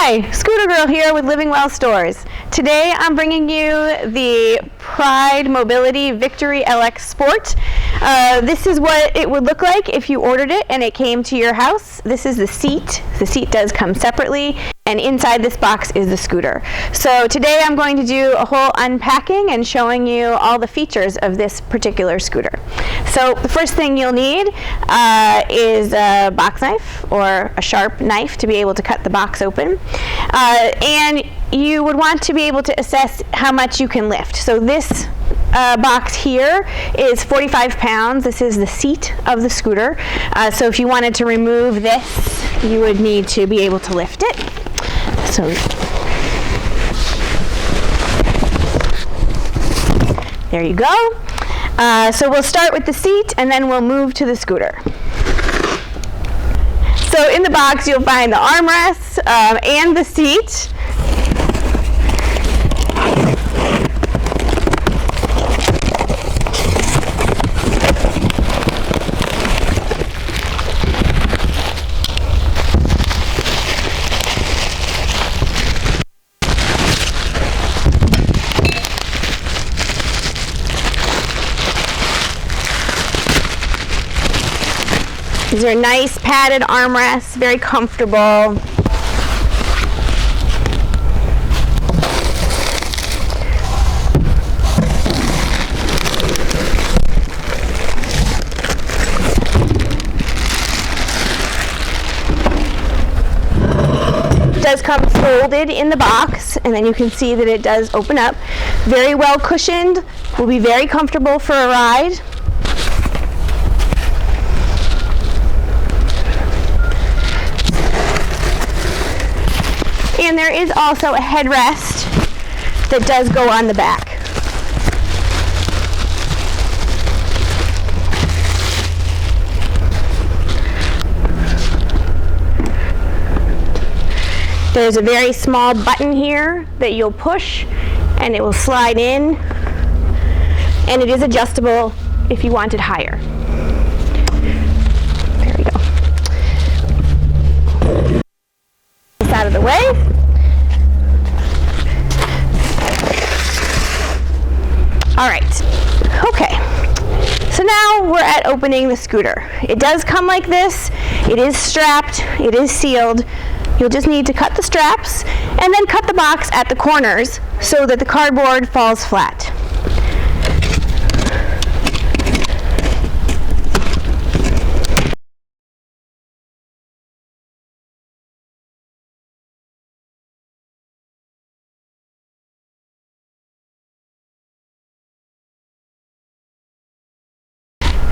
Hi, Scooter Girl here with Living Well Stores. Today I'm bringing you the Pride Mobility Victory LX Sport. This is what it would look like if you ordered it and it came to your house. This is the seat. The seat does come separately, and inside this box is the scooter. So today I'm going to do a whole unpacking and showing you all the features of this particular scooter. So the first thing you'll need is a box knife or a sharp knife to be able to cut the box open. And you would want to be able to assess how much you can lift. So this box here is 45 pounds. This is the seat of the scooter. So if you wanted to remove this, you would need to be able to lift it. So there you go. So we'll start with the seat and then we'll move to the scooter. So in the box you'll find the armrests and the seat. These are nice padded armrests, very comfortable. It does come folded in the box, and then you can see that it does open up. Very well cushioned, will be very comfortable for a ride. And there is also a headrest that does go on the back. There's a very small button here that you'll push and it will slide in, and it is adjustable if you want it higher. There we go. This out of the way. All right, okay, so now we're at opening the scooter. It does come like this. It is strapped, it is sealed. You'll just need to cut the straps and then cut the box at the corners so that the cardboard falls flat.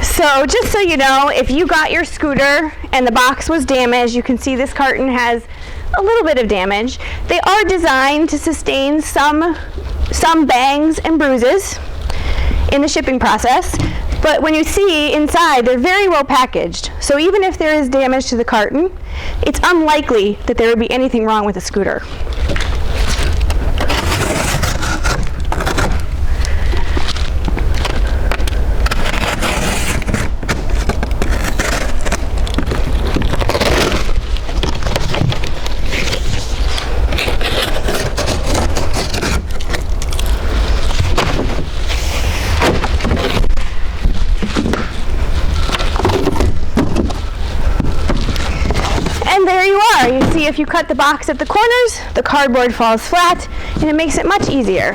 So just so you know, if you got your scooter and the box was damaged, you can see this carton has a little bit of damage. They are designed to sustain some bangs and bruises in the shipping process, but when you see inside, they're very well packaged. So even if there is damage to the carton, it's unlikely that there would be anything wrong with the scooter. There you are. You see, if you cut the box at the corners, the cardboard falls flat, and it makes it much easier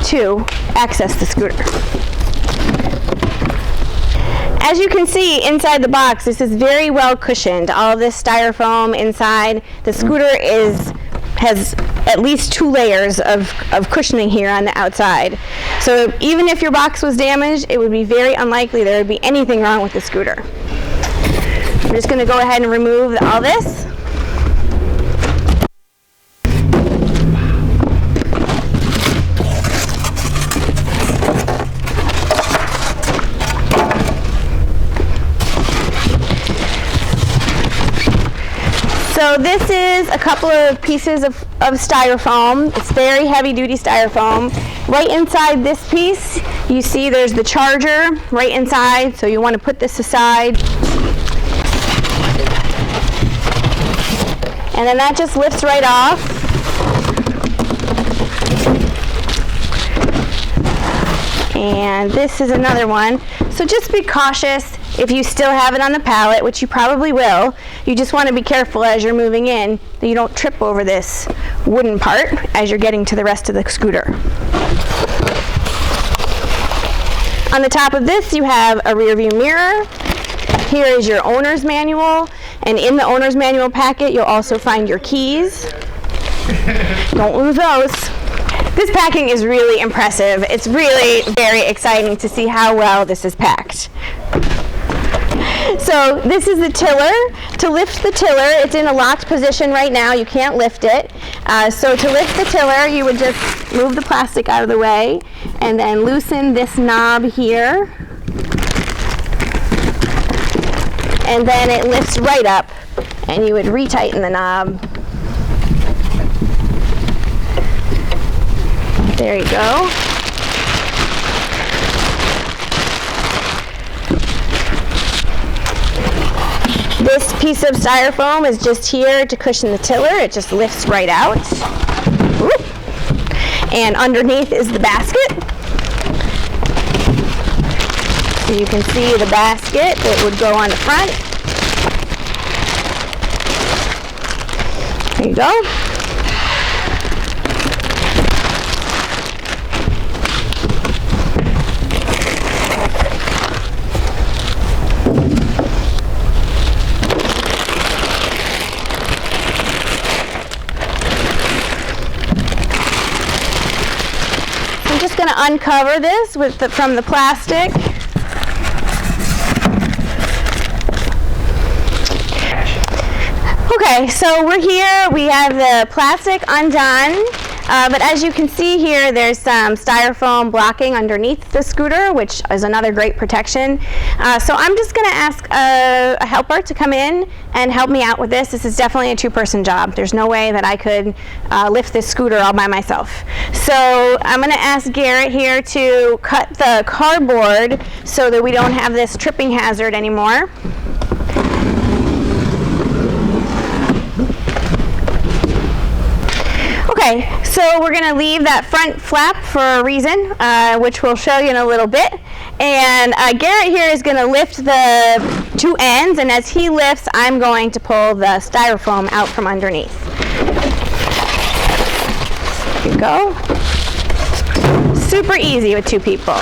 to access the scooter. As you can see inside the box, this is very well cushioned. All of this styrofoam inside. The scooter has at least 2 layers of cushioning here on the outside. So even if your box was damaged, it would be very unlikely there would be anything wrong with the scooter. I'm just going to go ahead and remove all this. So this is a couple of pieces of styrofoam. It's very heavy duty styrofoam. Right inside this piece, you see there's the charger right inside, so you want to put this aside. And then that just lifts right off. And this is another one. So just be cautious if you still have it on the pallet, which you probably will. You just want to be careful as you're moving in that you don't trip over this wooden part as you're getting to the rest of the scooter. On the top of this, you have a rear view mirror. Here is your owner's manual, and in the owner's manual packet, you'll also find your keys. Don't lose those. This packing is really impressive. It's really very exciting to see how well this is packed. So this is the tiller. To lift the tiller, it's in a locked position right now. You can't lift it. So to lift the tiller, you would just move the plastic out of the way and then loosen this knob here. And then it lifts right up, and you would retighten the knob. There you go. This piece of styrofoam is just here to cushion the tiller. It just lifts right out. Whoop. And underneath is the basket. So you can see the basket that would go on the front. There you go. I'm just going to uncover this from the plastic. Okay, so we're here. We have the plastic undone, but as you can see here, there's some styrofoam blocking underneath the scooter, which is another great protection. So I'm just going to ask a helper to come in and help me out with this. This is definitely a two-person job. There's no way that I could lift this scooter all by myself. So I'm going to ask Garrett here to cut the cardboard so that we don't have this tripping hazard anymore. Okay, so we're going to leave that front flap for a reason, which we'll show you in a little bit. And Garrett here is going to lift the two ends, and as he lifts, I'm going to pull the styrofoam out from underneath. There you go. Super easy with two people.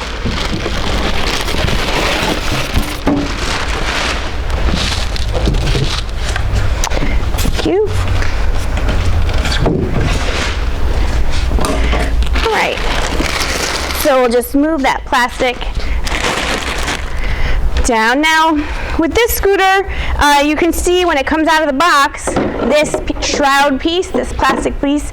Thank you. Alright, so we'll just move that plastic down. Now, with this scooter, you can see when it comes out of the box, this shroud piece, this plastic piece,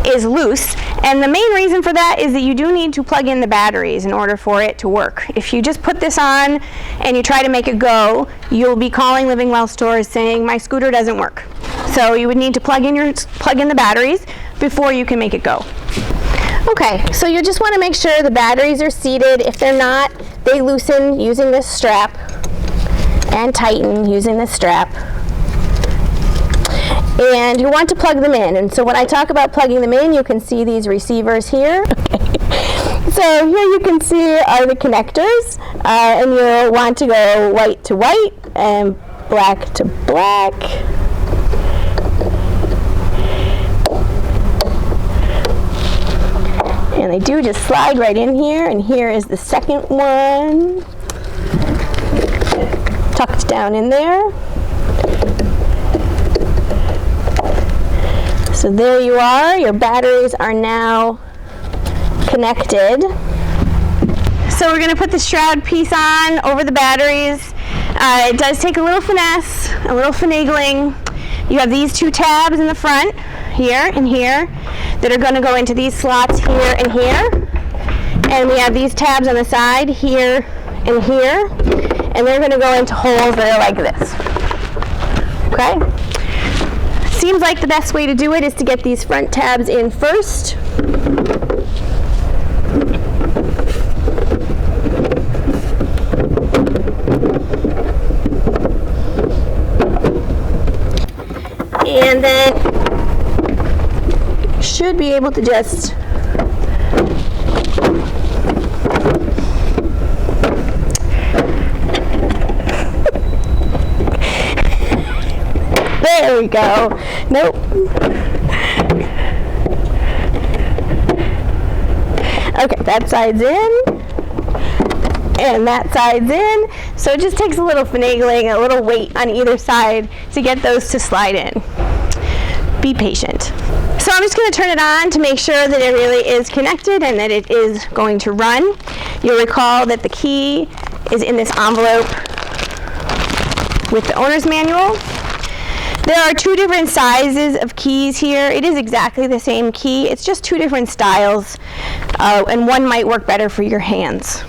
is loose. And the main reason for that is that you do need to plug in the batteries in order for it to work. If you just put this on and you try to make it go, you'll be calling Living Well Stores saying, my scooter doesn't work. So you would need to plug in the batteries before you can make it go. Okay, so you just want to make sure the batteries are seated. If they're not, they loosen using this strap and tighten using this strap. And you want to plug them in. And so when I talk about plugging them in, you can see these receivers here. Okay. So here you can see are the connectors, and you'll want to go white to white and black to black. And they do just slide right in here, and here is the second one, tucked down in there. So there you are, your batteries are now connected. So we're going to put the shroud piece on over the batteries. It does take a little finesse, a little finagling. You have these two tabs in the front, here and here, that are going to go into these slots here and here. And we have these tabs on the side, here and here. And they're going to go into holes that are like this. Okay? Seems like the best way to do it is to get these front tabs in first. And then should be able to just there we go. Nope. Okay, that side's in, and that side's in. So it just takes a little finagling, a little weight on either side to get those to slide in. Be patient. So I'm just going to turn it on to make sure that it really is connected and that it is going to run. You'll recall that the key is in this envelope with the owner's manual. There are two different sizes of keys here. It is exactly the same key. It's just two different styles, and one might work better for your hands.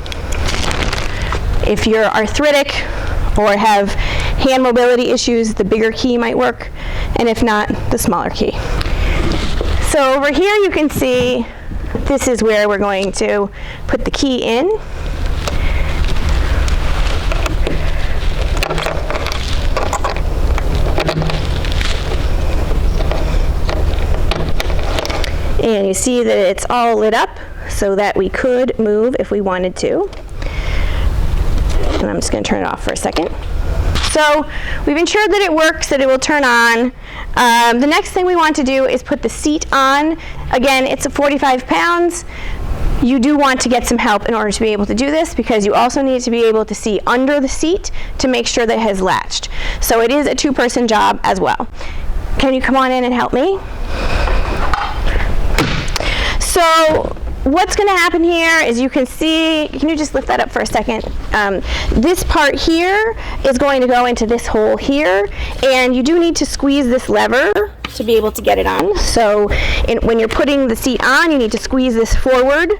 If you're arthritic or have hand mobility issues, the bigger key might work, and if not, the smaller key. So over here you can see this is where we're going to put the key in. And you see that it's all lit up so that we could move if we wanted to. And I'm just going to turn it off for a second. So we've ensured that it works, that it will turn on. The next thing we want to do is put the seat on. Again, it's 45 pounds. You do want to get some help in order to be able to do this, because you also need to be able to see under the seat to make sure that it has latched. So it is a two-person job as well. Can you come on in and help me? So what's going to happen here is you can see, can you just lift that up for a second? This part here is going to go into this hole here, and you do need to squeeze this lever to be able to get it on. So when you're putting the seat on, you need to squeeze this forward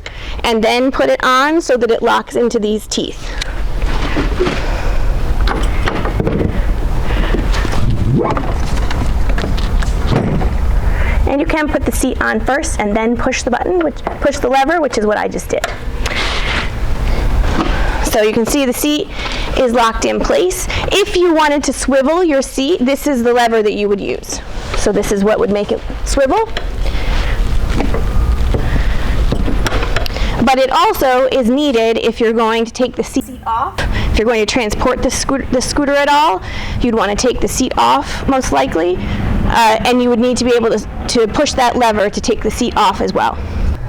and then put it on so that it locks into these teeth. And you can put the seat on first and then push the button, push the lever, which is what I just did. So you can see the seat is locked in place. If you wanted to swivel your seat, this is the lever that you would use. So this is what would make it swivel. But it also is needed if you're going to take the seat off. If you're going to transport the scooter at all, you'd want to take the seat off, most likely. And you would need to be able to push that lever to take the seat off as well.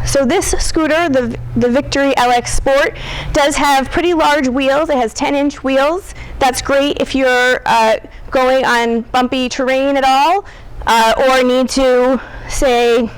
So this scooter, the Victory LX Sport, does have pretty large wheels. It has 10-inch wheels. That's great if you're going on bumpy terrain at all, or need to, say,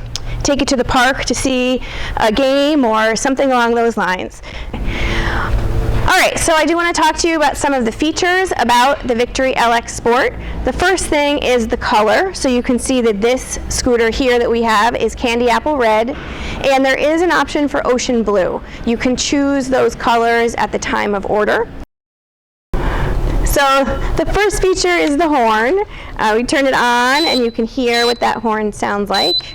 take it to the park to see a game or something along those lines. All right, so I do want to talk to you about some of the features about the Victory LX Sport. The first thing is the color. So you can see that this scooter here that we have is candy apple red, and there is an option for ocean blue. You can choose those colors at the time of order. So the first feature is the horn. We turn it on and you can hear what that horn sounds like.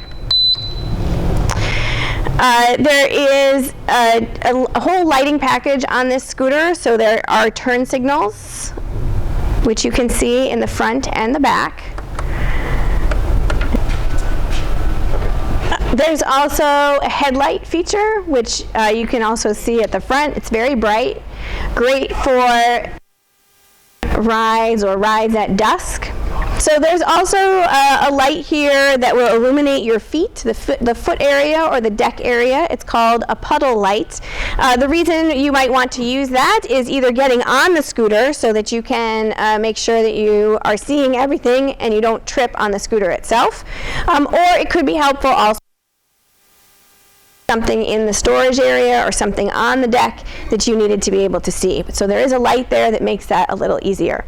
There is a whole lighting package on this scooter, so there are turn signals, which you can see in the front and the back. There's also a headlight feature, which you can also see at the front. It's very bright, great for rides or rides at dusk. So there's also a light here that will illuminate your feet, the foot area or the deck area. It's called a puddle light. The reason you might want to use that is either getting on the scooter so that you can make sure that you are seeing everything and you don't trip on the scooter itself. Or it could be helpful also something in the storage area or something on the deck that you needed to be able to see. So there is a light there that makes that a little easier.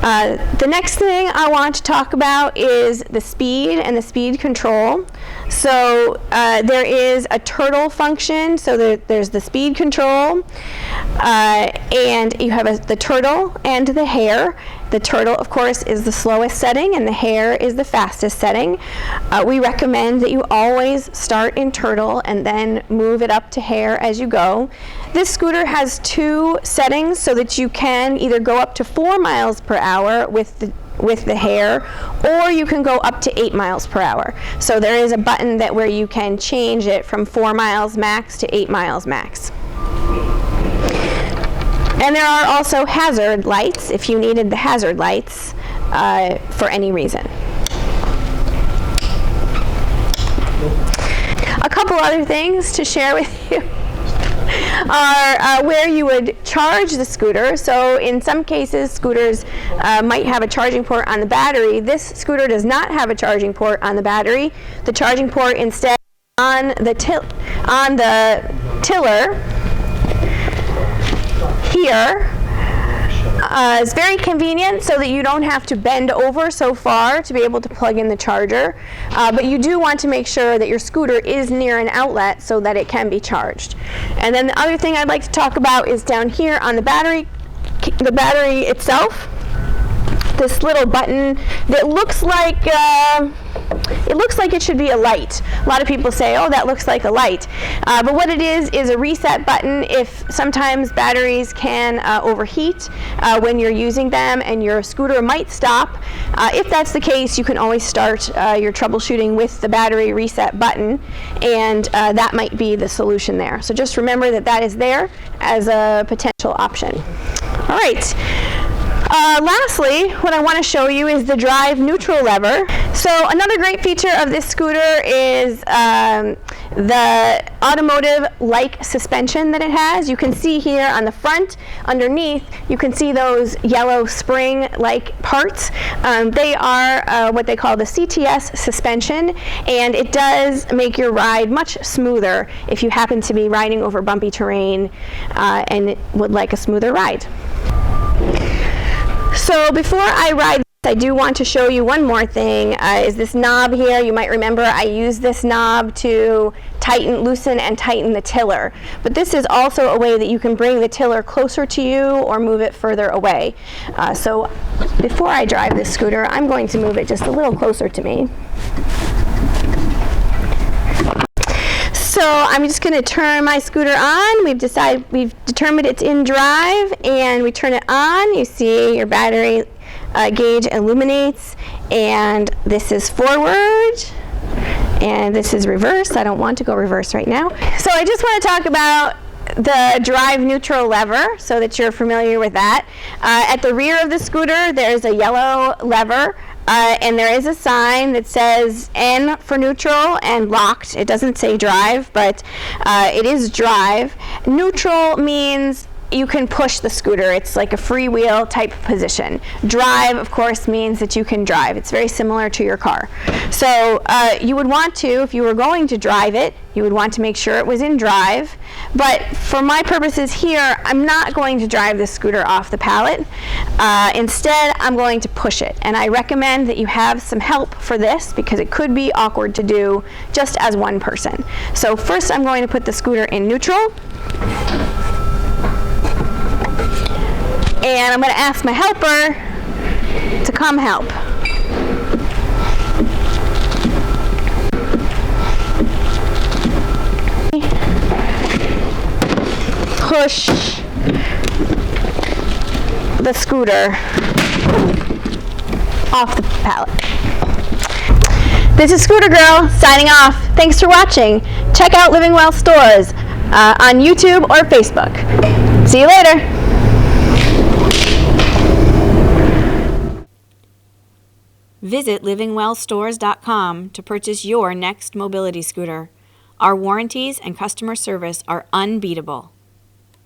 The next thing I want to talk about is the speed and the speed control. So there is a turtle function, so there's the speed control, and you have the turtle and the hare. The turtle, of course, is the slowest setting, and the hare is the fastest setting. We recommend that you always start in turtle and then move it up to hare as you go. This scooter has two settings so that you can either go up to 4 miles per hour with with the hair, or you can go up to 8 miles per hour. So there is a button that where you can change it from 4 miles max to 8 miles max. And there are also hazard lights if you needed the hazard lights for any reason. A couple other things to share with you are where you would charge the scooter. So in some cases, scooters might have a charging port on the battery. This scooter does not have a charging port on the battery. The charging port instead on the tiller here. It's very convenient so that you don't have to bend over so far to be able to plug in the charger, but you do want to make sure that your scooter is near an outlet so that it can be charged. And then the other thing I'd like to talk about is down here on the battery itself. This little button that looks like it should be a light. A lot of people say, oh, that looks like a light. But what it is a reset button if sometimes batteries can overheat when you're using them and your scooter might stop. If that's the case, you can always start your troubleshooting with the battery reset button, and that might be the solution there. So just remember that that is there as a potential option. All right. Lastly, what I want to show you is the drive neutral lever. So another great feature of this scooter is the automotive-like suspension that it has. You can see here on the front, underneath, you can see those yellow spring-like parts. They are what they call the CTS suspension, and it does make your ride much smoother if you happen to be riding over bumpy terrain and would like a smoother ride. So before I ride this, I do want to show you one more thing, is this knob here. You might remember I use this knob to loosen and tighten the tiller. But this is also a way that you can bring the tiller closer to you or move it further away. So before I drive this scooter, I'm going to move it just a little closer to me. So I'm just going to turn my scooter on. We've determined it's in drive, and we turn it on. You see your battery gauge illuminates, and this is forward, and this is reverse. I don't want to go reverse right now. So I just want to talk about the drive neutral lever so that you're familiar with that. At the rear of the scooter, there's a yellow lever. And there is a sign that says N for neutral and locked. It doesn't say drive, but it is drive. Neutral means you can push the scooter. It's like a freewheel type position. Drive, of course, means that you can drive. It's very similar to your car. So you would want to, if you were going to drive it, you would want to make sure it was in drive. But for my purposes here, I'm not going to drive the scooter off the pallet. Instead, I'm going to push it. And I recommend that you have some help for this because it could be awkward to do just as one person. So first, I'm going to put the scooter in neutral. And I'm going to ask my helper to come help. Push the scooter off the pallet. This is Scooter Girl signing off. Thanks for watching. Check out Living Well Stores on YouTube or Facebook. See you later. Visit livingwellstores.com to purchase your next mobility scooter. Our warranties and customer service are unbeatable.